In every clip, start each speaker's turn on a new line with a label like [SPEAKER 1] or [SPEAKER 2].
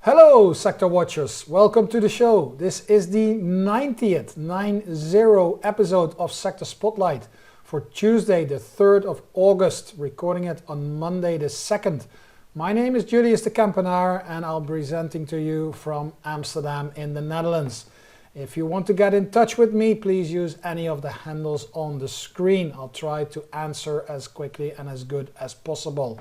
[SPEAKER 1] Hello sector watchers, welcome to the show. This is the 90th episode of Sector Spotlight for Tuesday the 3rd of August, recording it on Monday the 2nd. My name is Julius de Kempenaer and I'll be presenting to you from Amsterdam in the Netherlands. If you want to get in touch with me, please use any of the handles on the screen. I'll try to answer as quickly and as good as possible.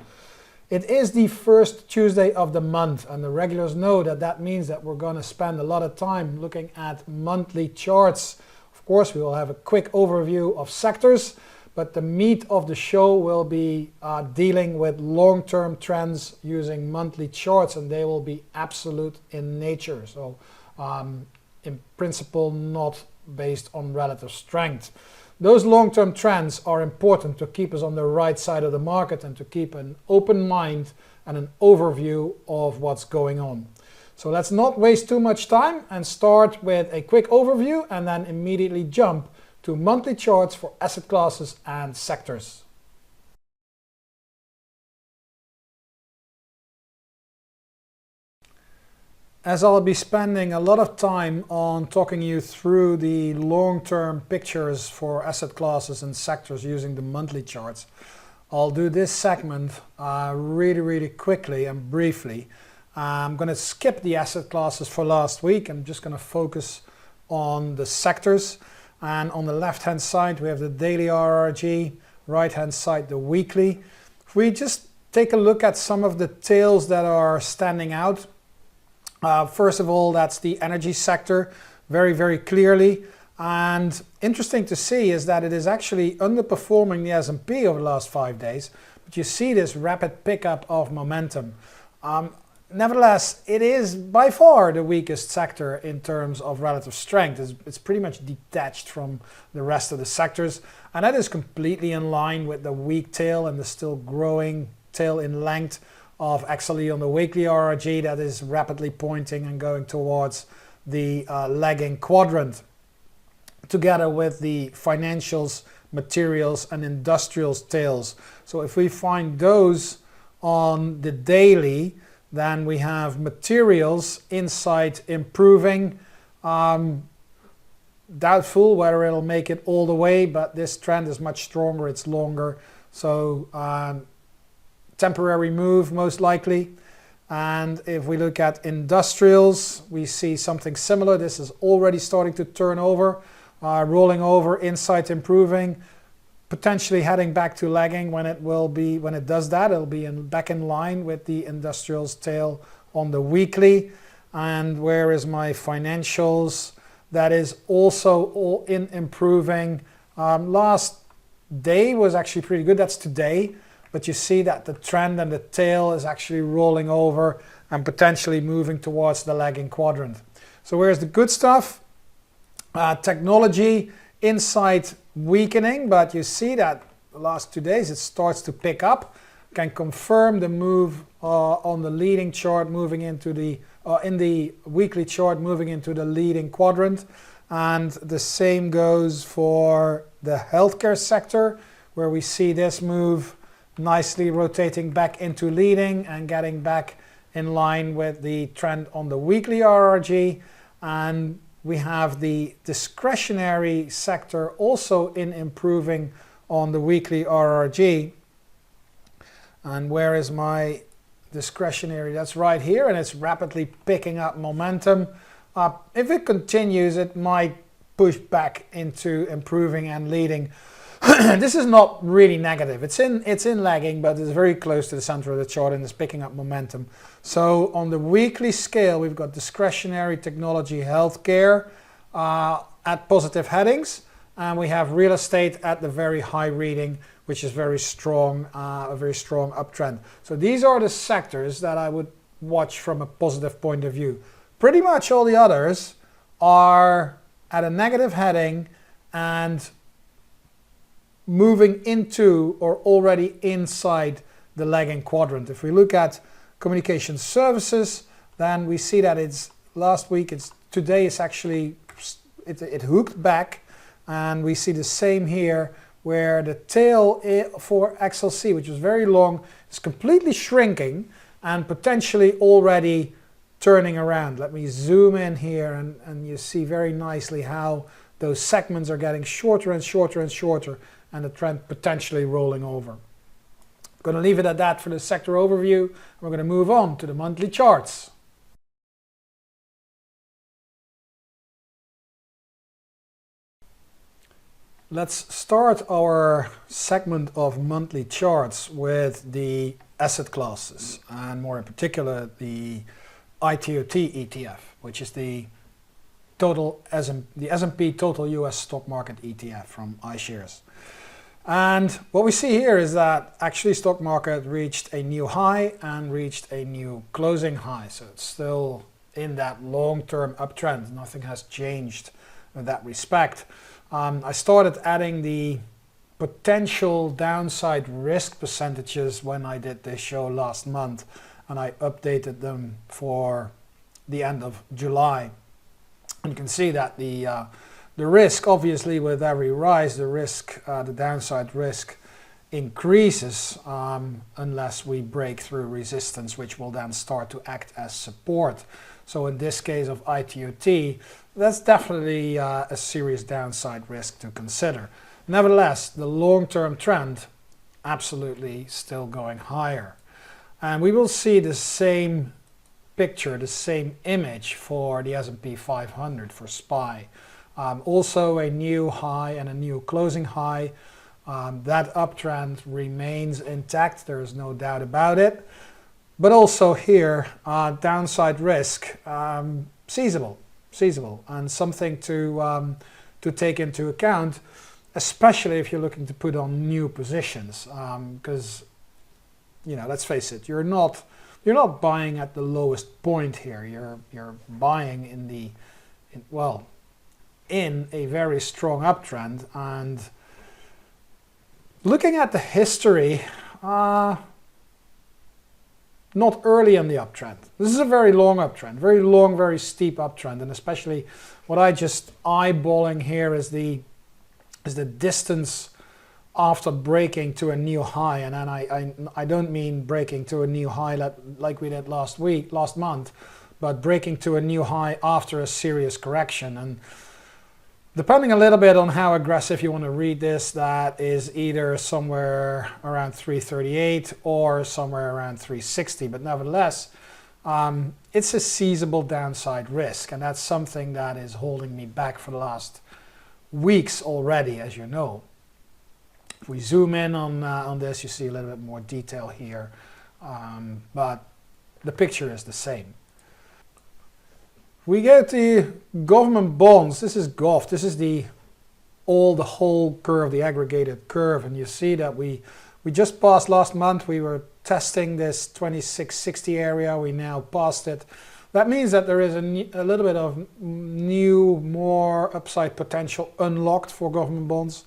[SPEAKER 1] It is the first Tuesday of the month, and the regulars know that that means that we're going to spend a lot of time looking at monthly charts. Of course, we will have a quick overview of sectors, but the meat of the show will be dealing with long-term trends using monthly charts, and they will be absolute in nature. So, in principle, not based on relative strength. Those long-term trends are important to keep us on the right side of the market and to keep an open mind and an overview of what's going on. So let's not waste too much time and start with a quick overview and then immediately jump to monthly charts for asset classes and sectors. As I'll be spending a lot of time on talking you through the long-term pictures for asset classes and sectors using the monthly charts, I'll do this segment really quickly and briefly. I'm going to skip the asset classes for last week. I'm just going to focus on the sectors. And on the left-hand side, we have the daily RRG, right-hand side, the weekly. If we just take a look at some of the tails that are standing out, first of all, that's the energy sector, very clearly. And interesting to see is that it is actually underperforming the S&P over the last 5 days. But you see this rapid pickup of momentum. Nevertheless, it is by far the weakest sector in terms of relative strength. It's pretty much detached from the rest of the sectors. And that is completely in line with the weak tail and the still growing tail in length of XLE on the weekly RRG that is rapidly pointing and going towards the lagging quadrant, together with the financials, materials and industrials tails. So if we find those on the daily, then we have materials inside improving. Doubtful whether it'll make it all the way, but this trend is much stronger, it's longer. So temporary move most likely. And if we look at industrials, we see something similar. This is already starting to turn over, rolling over, inside improving, potentially heading back to lagging. When it does that, it'll be back in line with the industrials tail on the weekly. And where is my financials? That is also all in improving. Last day was actually pretty good. That's today. But you see that the trend and the tail is actually rolling over and potentially moving towards the lagging quadrant. So where's the good stuff? Technology inside weakening, but you see that the last 2 days it starts to pick up. Can confirm the move on the leading chart moving into the, in the weekly chart moving into the leading quadrant. And the same goes for the healthcare sector, where we see this move nicely rotating back into leading and getting back in line with the trend on the weekly RRG. And we have the discretionary sector also in improving on the weekly RRG. And where is my discretionary? That's right here, and it's rapidly picking up momentum. If it continues, it might push back into improving and leading. This is not really negative. It's in lagging, but it's very close to the center of the chart and it's picking up momentum. So on the weekly scale, we've got discretionary, technology, healthcare at positive headings, and we have real estate at the very high reading, which is very strong, a very strong uptrend. So these are the sectors that I would watch from a positive point of view. Pretty much all the others are at a negative heading and moving into or already inside the lagging quadrant. If we look at communication services, then we see that it's last week, today it's actually, it hooked back, and we see the same here where the tail for XLC, which was very long, is completely shrinking and potentially already turning around. Let me zoom in here and you see very nicely how those segments are getting shorter and shorter and shorter, and the trend potentially rolling over. I'm going to leave it at that for the sector overview. We're going to move on to the monthly charts. Let's start our segment of monthly charts with the asset classes, and more in particular the ITOT ETF, which is the S&P Total US Stock Market ETF from iShares. And what we see here is that actually stock market reached a new high and reached a new closing high. So it's still in that long-term uptrend. Nothing has changed in that respect. I started adding the potential downside risk percentages when I did this show last month, and I updated them for the end of July. And you can see that the risk, obviously with every rise, the downside risk increases unless we break through resistance, which will then start to act as support. So in this case of ITOT, that's definitely a serious downside risk to consider. Nevertheless, the long-term trend absolutely still going higher. And we will see the same picture, the same image for the S&P 500 for SPY. Also a new high and a new closing high. That uptrend remains intact, there is no doubt about it. But also here, downside risk, seizable, and something to take into account, especially if you're looking to put on new positions, because let's face it, you're not buying at the lowest point here. You're buying in a very strong uptrend, and looking at the history, not early in the uptrend. This is a very long uptrend, very long, very steep uptrend, and especially what I just eyeballing here is the distance after breaking to a new high. And then I don't mean breaking to a new high like we did last month, but breaking to a new high after a serious correction. And depending a little bit on how aggressive you want to read this, that is either somewhere around 338 or somewhere around 360. But nevertheless, it's a seizable downside risk, and that's something that is holding me back for the last weeks already, as you know. If we zoom in on this, you see a little bit more detail here, but the picture is the same. We get the government bonds. This is GOV. This is the whole curve, the aggregated curve, and you see that we just passed last month. We were testing this 2660 area. We now passed it. That means that there is a little bit of new, more upside potential unlocked for government bonds.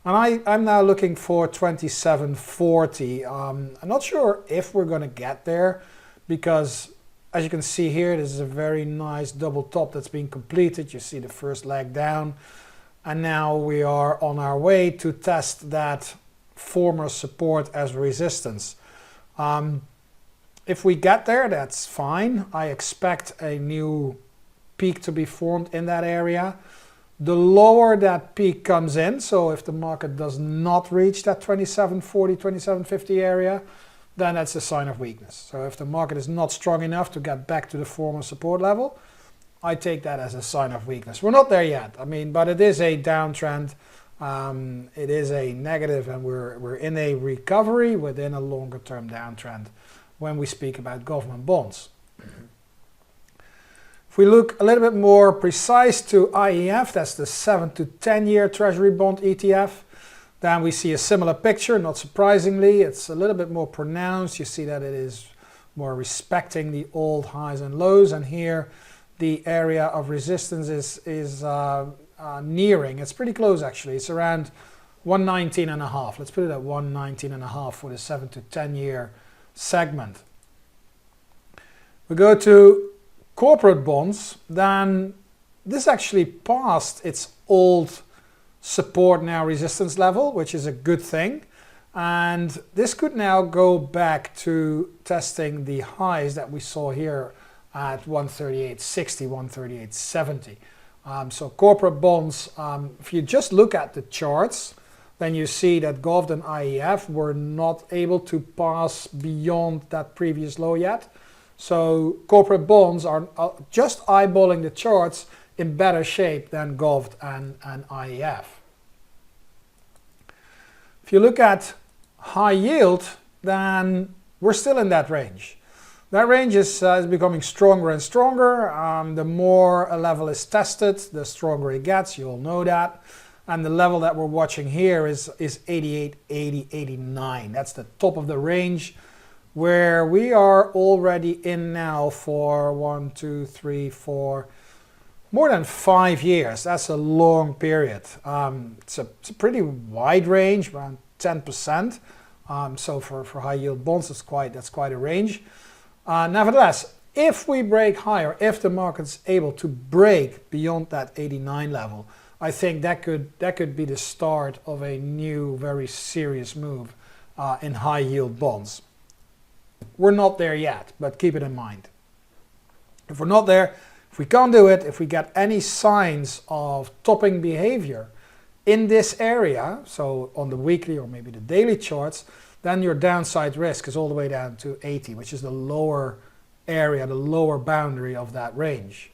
[SPEAKER 1] And I'm now looking for 2740. I'm not sure if we're going to get there, because as you can see here, this is a very nice double top that's been completed. You see the first leg down, and now we are on our way to test that former support as resistance. If we get there, that's fine. I expect a new peak to be formed in that area. The lower that peak comes in, so if the market does not reach that 2740, 2750 area, then that's a sign of weakness. So if the market is not strong enough to get back to the former support level, I take that as a sign of weakness. We're not there yet, but it is a downtrend. It is a negative, and we're in a recovery within a longer term downtrend when we speak about government bonds. If we look a little bit more precise to IEF, that's the 7 to 10 year Treasury bond ETF, then we see a similar picture. Not surprisingly, it's a little bit more pronounced. You see that it is more respecting the old highs and lows, and here the area of resistance is nearing. It's pretty close actually. It's around 119.5. Let's put it at 119.5 for the 7 to 10 year segment. We go to corporate bonds, then this actually passed its old support now resistance level, which is a good thing, and this could now go back to testing the highs that we saw here at 138.60, 138.70. So corporate bonds, if you just look at the charts, then you see that GOVD and IEF were not able to pass beyond that previous low yet. So corporate bonds are just eyeballing the charts in better shape than GOVD and IEF. If you look at high yield, then we're still in that range. That range is becoming stronger and stronger. The more a level is tested, the stronger it gets. You all know that. And the level that we're watching here is 88, 80, 89. That's the top of the range, where we are already in now for 1, 2, 3, 4, more than 5 years. That's a long period. It's a pretty wide range, around 10%. So for high yield bonds, that's quite a range. Nevertheless, if we break higher, if the market's able to break beyond that 89 level, I think that could be the start of a new, very serious move in high yield bonds. We're not there yet, but keep it in mind. If we're not there, if we can't do it, if we get any signs of topping behavior in this area, so on the weekly or maybe the daily charts, then your downside risk is all the way down to 80, which is the lower area, the lower boundary of that range.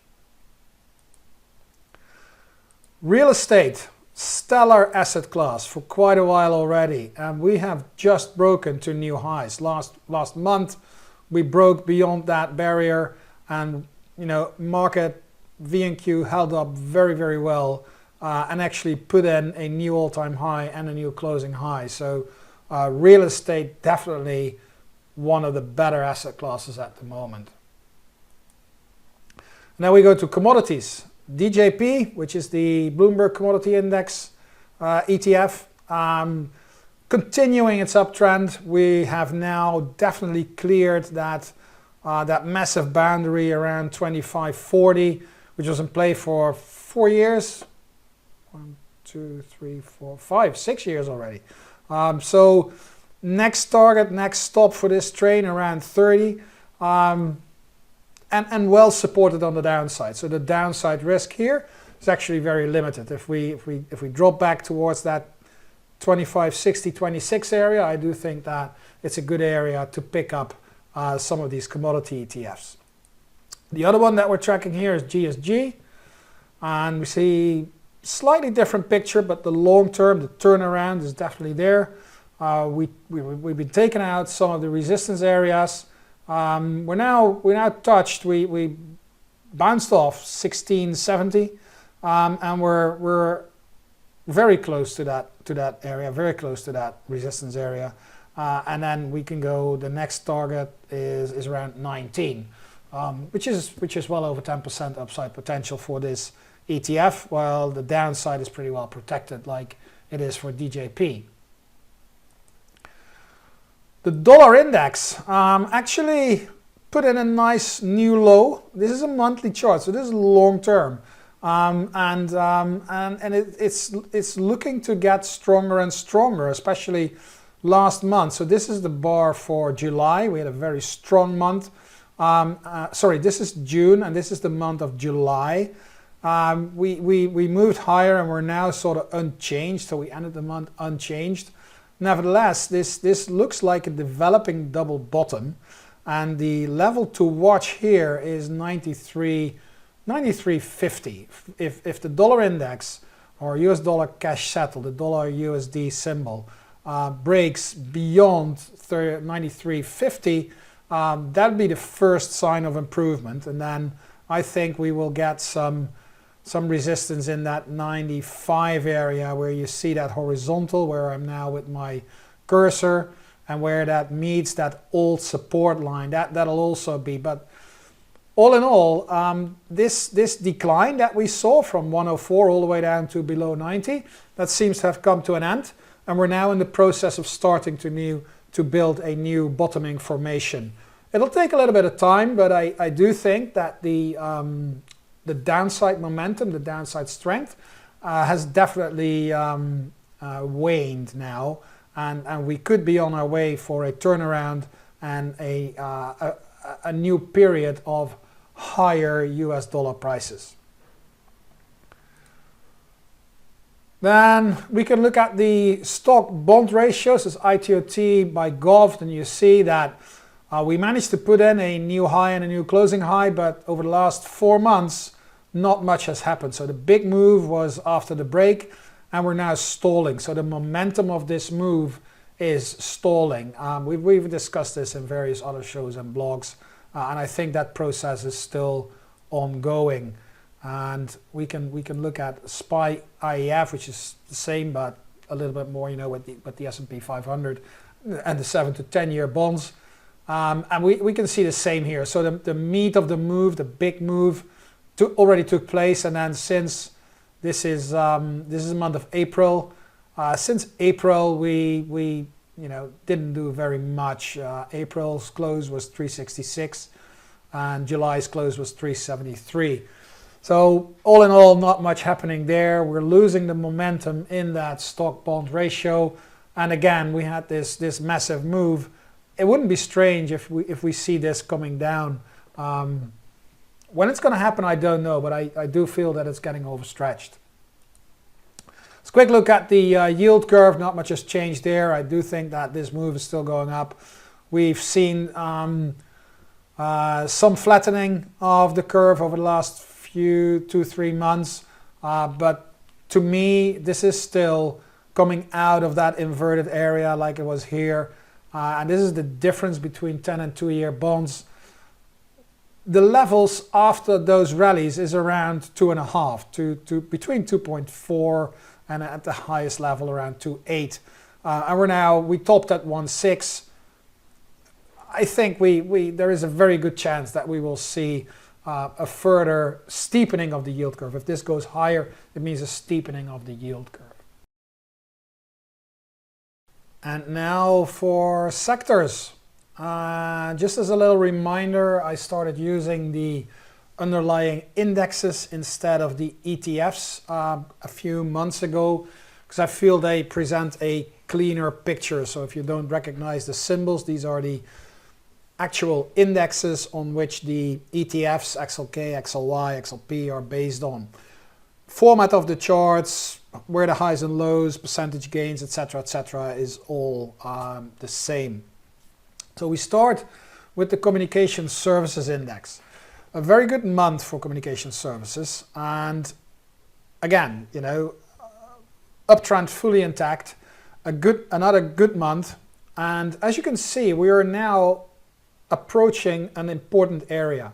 [SPEAKER 1] Real estate, stellar asset class for quite a while already, and we have just broken to new highs. Last month we broke beyond that barrier, and market V&Q held up very, very well and actually put in a new all-time high and a new closing high. So real estate definitely one of the better asset classes at the moment. Now we go to commodities. DJP, which is the Bloomberg Commodity Index ETF, continuing its uptrend. We have now definitely cleared that massive boundary around 25.40, which was in play for 4 years. 1, 2, 3, 4, 5, 6 years already. So next target, next stop for this train around 30. And well supported on the downside. So the downside risk here is actually very limited. If we drop back towards that 25, 60, 26 area, I do think that it's a good area to pick up some of these commodity ETFs. The other one that we're tracking here is GSG, and we see slightly different picture, but the long term, the turnaround is definitely there. We've been taking out some of the resistance areas. We're now touched. We bounced off 1670, and we're very close to that area, very close to that resistance area, and then we can go. The next target is around 19, which is well over 10% upside potential for this ETF, while the downside is pretty well protected, like it is for DJP. The dollar index actually put in a nice new low. This is a monthly chart, so this is long term, and it's looking to get stronger and stronger, especially last month. So this is the bar for July. We had a very strong month. Sorry, this is June, and this is the month of July. We moved higher, and we're now sort of unchanged. So we ended the month unchanged. Nevertheless, this looks like a developing double bottom, and the level to watch here is 93.50. If the dollar index or US dollar cash settle, the dollar USD symbol, breaks beyond 93.50, that'll be the first sign of improvement, and then I think we will get some resistance in that 95 area, where you see that horizontal, where I'm now with my cursor, and where that meets that old support line. That'll also be, but all in all, this decline that we saw from 104 all the way down to below 90, that seems to have come to an end, and we're now in the process of starting to build a new bottoming formation. It'll take a little bit of time, but I do think that the downside momentum, the downside strength, has definitely waned now, and we could be on our way for a turnaround and a new period of higher US dollar prices. Then we can look at the stock bond ratios as ITOT by Gov, and you see that we managed to put in a new high and a new closing high, but over the last 4 months, not much has happened. So the big move was after the break, and we're now stalling. So the momentum of this move is stalling. We've discussed this in various other shows and blogs, and I think that process is still ongoing. And we can look at SPY IEF, which is the same but a little bit more, with the S&P 500 and the 7 to 10 year bonds. And we can see the same here. So the meat of the move, the big move, already took place. And then since this is the month of April, since April we didn't do very much. April's close was 366, and July's close was 373. So all in all, not much happening there. We're losing the momentum in that stock bond ratio. And again, we had this massive move. It wouldn't be strange if we see this coming down. When it's going to happen, I don't know, but I do feel that it's getting overstretched. Let's quick look at the yield curve. Not much has changed there. I do think that this move is still going up. We've seen some flattening of the curve over the last 2-3 months, but to me this is still coming out of that inverted area like it was here, and this is the difference between 10 and 2 year bonds. The levels after those rallies is around 2.5 to between 2.4 and at the highest level around 2.8, and we topped at 1.6. I think there is a very good chance that we will see a further steepening of the yield curve. If this goes higher, it means a steepening of the yield curve. And now for sectors. Just as a little reminder, I started using the underlying indexes instead of the ETFs a few months ago, because I feel they present a cleaner picture. So if you don't recognize the symbols, these are the actual indexes on which the ETFs, XLK, XLY, XLP are based on. Format of the charts, where the highs and lows, percentage gains, etc., is all the same. So we start with the Communication Services Index. A very good month for communication services, and again, uptrend fully intact, another good month, and as you can see, we are now approaching an important area.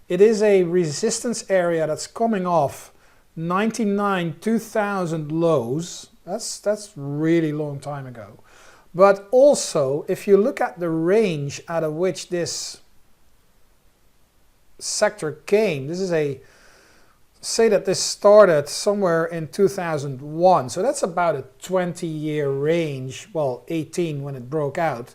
[SPEAKER 1] It is a resistance area that's coming off 2000 lows. That's really long time ago. But also, if you look at the range out of which this sector came, say that this started somewhere in 2001. So that's about a 20-year range, well, 18 when it broke out.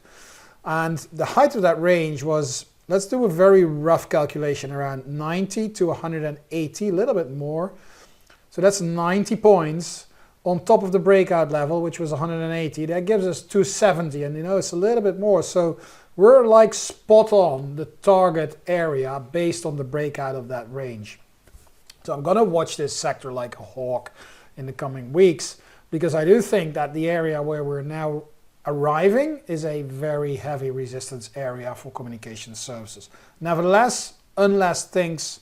[SPEAKER 1] And the height of that range was, let's do a very rough calculation, around 90 to 180, a little bit more. So that's 90 points on top of the breakout level, which was 180. That gives us 270, and it's a little bit more. So we're like spot on the target area based on the breakout of that range. So I'm going to watch this sector like a hawk in the coming weeks, because I do think that the area where we're now arriving is a very heavy resistance area for communication services. Nevertheless, unless things,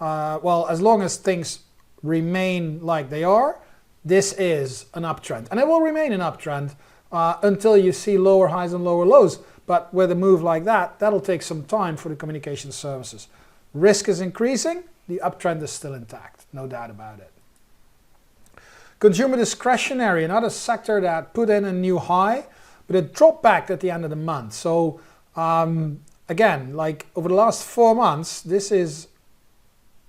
[SPEAKER 1] as long as things remain like they are, this is an uptrend. And it will remain an uptrend until you see lower highs and lower lows. But with a move like that, that'll take some time for the communication services. Risk is increasing, the uptrend is still intact, no doubt about it. Consumer discretionary, another sector that put in a new high, but it dropped back at the end of the month. So again, like over the last 4 months, this is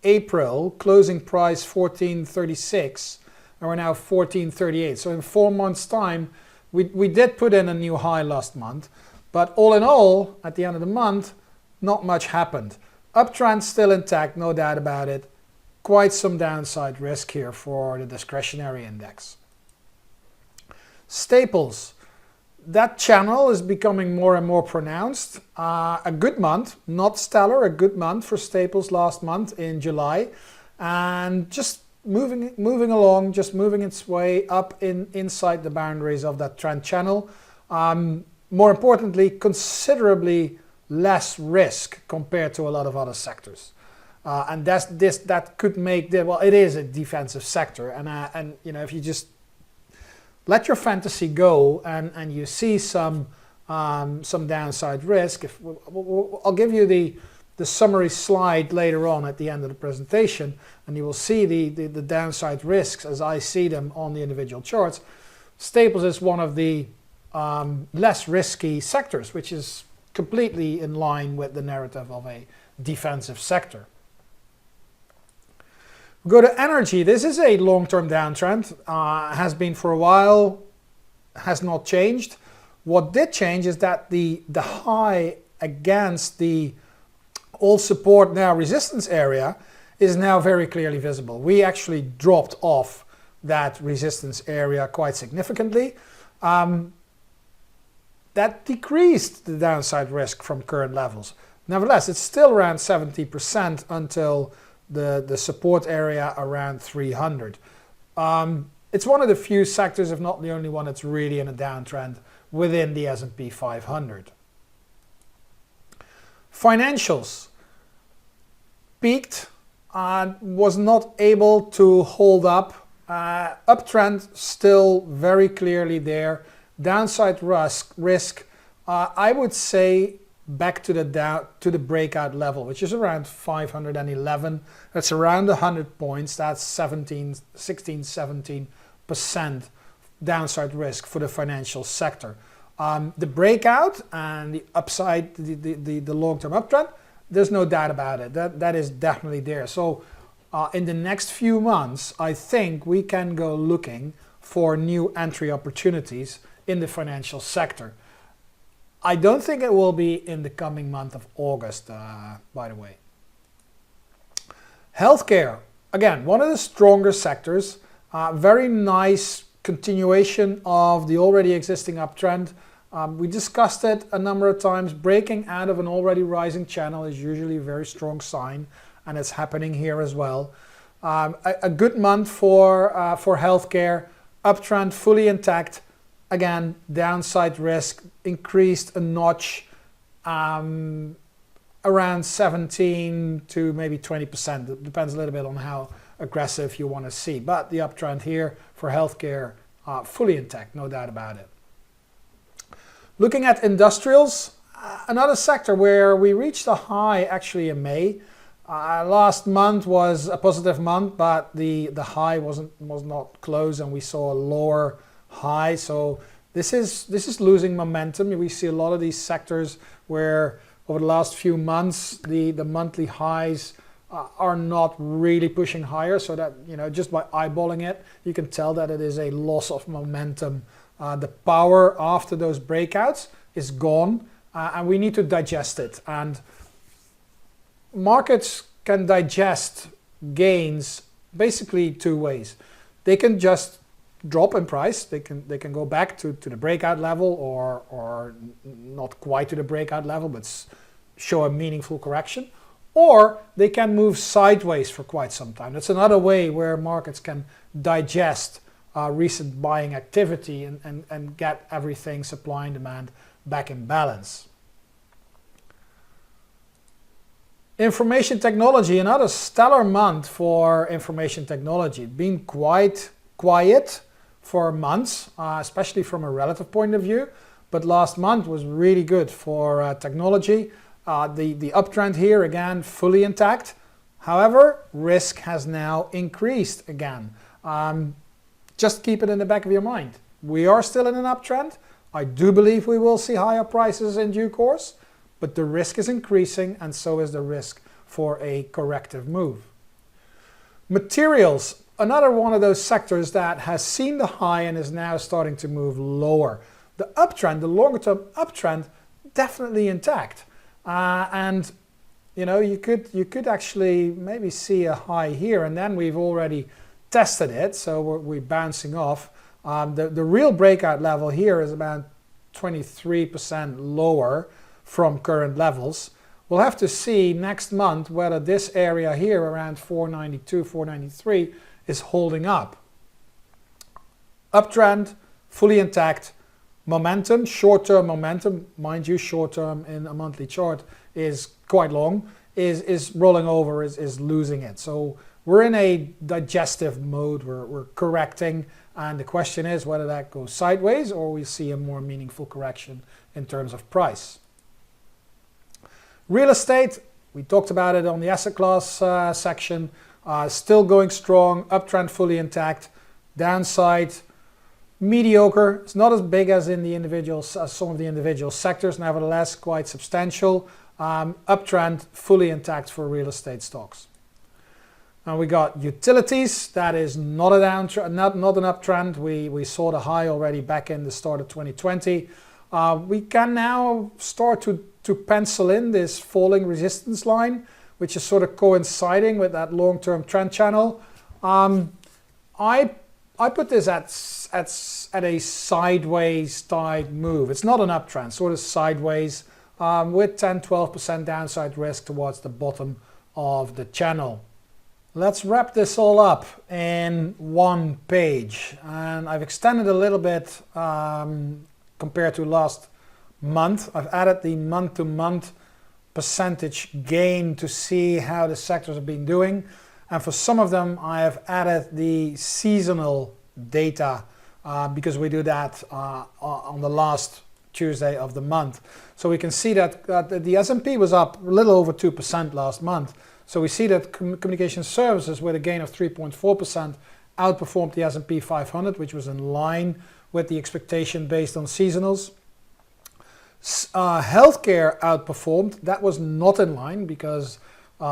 [SPEAKER 1] April, closing price 1436, and we're now 1438. So in 4 months' time, we did put in a new high last month, but all in all, at the end of the month, not much happened. Uptrend still intact, no doubt about it. Quite some downside risk here for the discretionary index. Staples. that channel is becoming more and more pronounced. A good month, not stellar, a good month for staples last month in July, and just moving along, just moving its way up inside the boundaries of that trend channel. More importantly, considerably less risk compared to a lot of other sectors. And that could make well, it is a defensive sector, and you know, if you just let your fantasy go and you see some downside risk. I'll give you the summary slide later on at the end of the presentation, and you will see the downside risks as I see them on the individual charts. Staples is one of the less risky sectors, which is completely in line with the narrative of a defensive sector. We go to energy. This is a long-term downtrend, has been for a while, has not changed. What did change is that the high against the old support now resistance area is now very clearly visible. We actually dropped off that resistance area quite significantly. That decreased the downside risk from current levels. Nevertheless, it's still around 70% until the support area around 300. It's one of the few sectors, if not the only one, that's really in a downtrend within the S&P 500. Financials peaked and was not able to hold up. Uptrend still very clearly there. Downside risk, I would say, back to the breakout level, which is around 511. That's around 100 points. That's 16-17% downside risk for the financial sector. The breakout and the upside, the long-term uptrend, there's no doubt about it. That is definitely there. So in the next few months, I think we can go looking for new entry opportunities in the financial sector. I don't think it will be in the coming month of August, by the way. Healthcare, again, one of the stronger sectors. Very nice continuation of the already existing uptrend. We discussed it a number of times. Breaking out of an already rising channel is usually a very strong sign, and it's happening here as well. A good month for healthcare. Uptrend fully intact. Again, downside risk increased a notch, around 17 to maybe 20%. It depends a little bit on how aggressive you want to see. But the uptrend here for healthcare, fully intact, no doubt about it. Looking at industrials, another sector where we reached a high actually in May. Last month was a positive month, but the high was not close, and we saw a lower high. So this is losing momentum. We see a lot of these sectors where over the last few months the monthly highs are not really pushing higher, so that, you know, just by eyeballing it you can tell that it is a loss of momentum. The power after those breakouts is gone, and we need to digest it. And markets can digest gains basically two ways. They can just drop in price. They can go back to the breakout level, or not quite to the breakout level, but show a meaningful correction, or they can move sideways for quite some time. That's another way where markets can digest recent buying activity and get everything, supply and demand, back in balance. Information technology, another stellar month for information technology. It's been quite quiet for months, especially from a relative point of view, but last month was really good for technology. The uptrend here, again, fully intact. However, risk has now increased again. Just keep it in the back of your mind. We are still in an uptrend. I do believe we will see higher prices in due course, but the risk is increasing, and so is the risk for a corrective move. Materials, another one of those sectors that has seen the high and is now starting to move lower. The uptrend, the longer term uptrend, definitely intact. And you know, you could actually maybe see a high here, and then we've already tested it, so we're bouncing off. The real breakout level here is about 23% lower from current levels. We'll have to see next month whether this area here around 492, 493 is holding up. Uptrend, fully intact. Momentum, short-term momentum, mind you, short-term in a monthly chart is quite long, is rolling over, is losing it. So we're in a digestive mode, we're correcting, and the question is whether that goes sideways or we see a more meaningful correction in terms of price. Real estate, we talked about it on the asset class section, still going strong, uptrend fully intact, downside mediocre. It's not as big as in the individuals, as some of the individual sectors, nevertheless quite substantial. Uptrend fully intact for real estate stocks. And we got utilities. That is not a downtrend, not an uptrend. We saw the high already back in the start of 2020. We can now start to pencil in this falling resistance line, which is sort of coinciding with that long-term trend channel. I put this at a sideways type move. It's not an uptrend, sort of sideways with 10-12% downside risk towards the bottom of the channel. Let's wrap this all up in one page. And I've extended a little bit compared to last month. I've added the month-to-month percentage gain to see how the sectors have been doing. And for some of them, I have added the seasonal data because we do that on the last Tuesday of the month. So we can see that the S&P was up a little over 2% last month. So we see that communication services with a gain of 3.4% outperformed the S&P 500, which was in line with the expectation based on seasonals. Healthcare outperformed. That was not in line because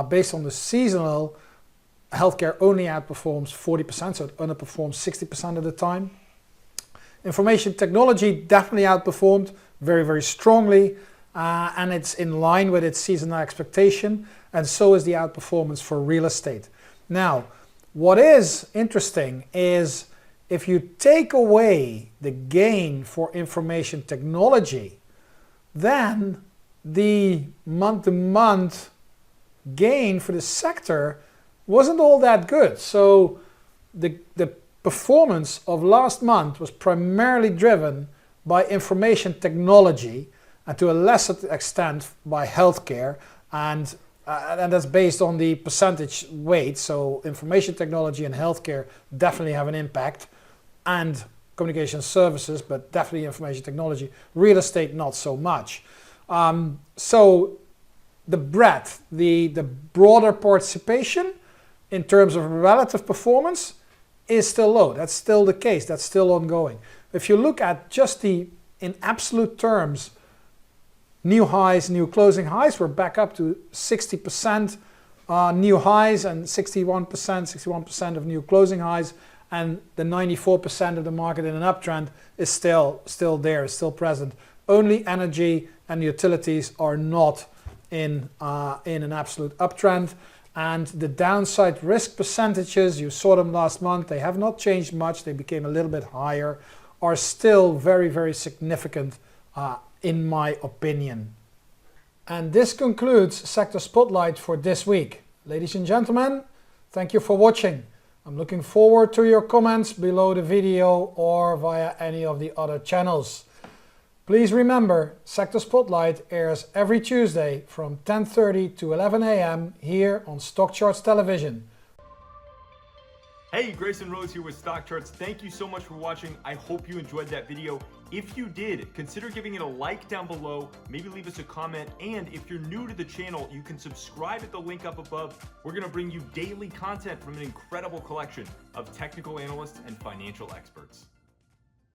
[SPEAKER 1] based on the seasonal, healthcare only outperforms 40%, so it underperforms 60% of the time. Information technology definitely outperformed very, very strongly, and it's in line with its seasonal expectation, and so is the outperformance for real estate. Now, what is interesting is if you take away the gain for information technology, then the month-to-month gain for the sector wasn't all that good. So the performance of last month was primarily driven by information technology and to a lesser extent by healthcare, and that's based on the percentage weight. So information technology and healthcare definitely have an impact, and communication services, but definitely information technology. Real estate, not so much. So the breadth, the broader participation in terms of relative performance is still low. That's still the case. That's still ongoing. If you look at just in absolute terms, new highs, new closing highs, we're back up to 60% new highs and 61% of new closing highs, and the 94% of the market in an uptrend is still there, is still present. Only energy and utilities are not in an absolute uptrend. And the downside risk percentages, you saw them last month, they have not changed much, they became a little bit higher, are still very, very significant in my opinion. And this concludes Sector Spotlight for this week. Ladies and gentlemen, thank you for watching. I'm looking forward to your comments below the video or via any of the other channels. Please remember, Sector Spotlight airs every Tuesday from 10:30 to 11 a.m. here on StockCharts television.
[SPEAKER 2] Hey, Grayson Rose here with StockCharts. Thank you so much for watching. I hope you enjoyed that video. If you did, consider giving it a like down below, maybe leave us a comment, and if you're new to the channel, you can subscribe at the link up above. We're gonna bring you daily content from an incredible collection of technical analysts and financial experts.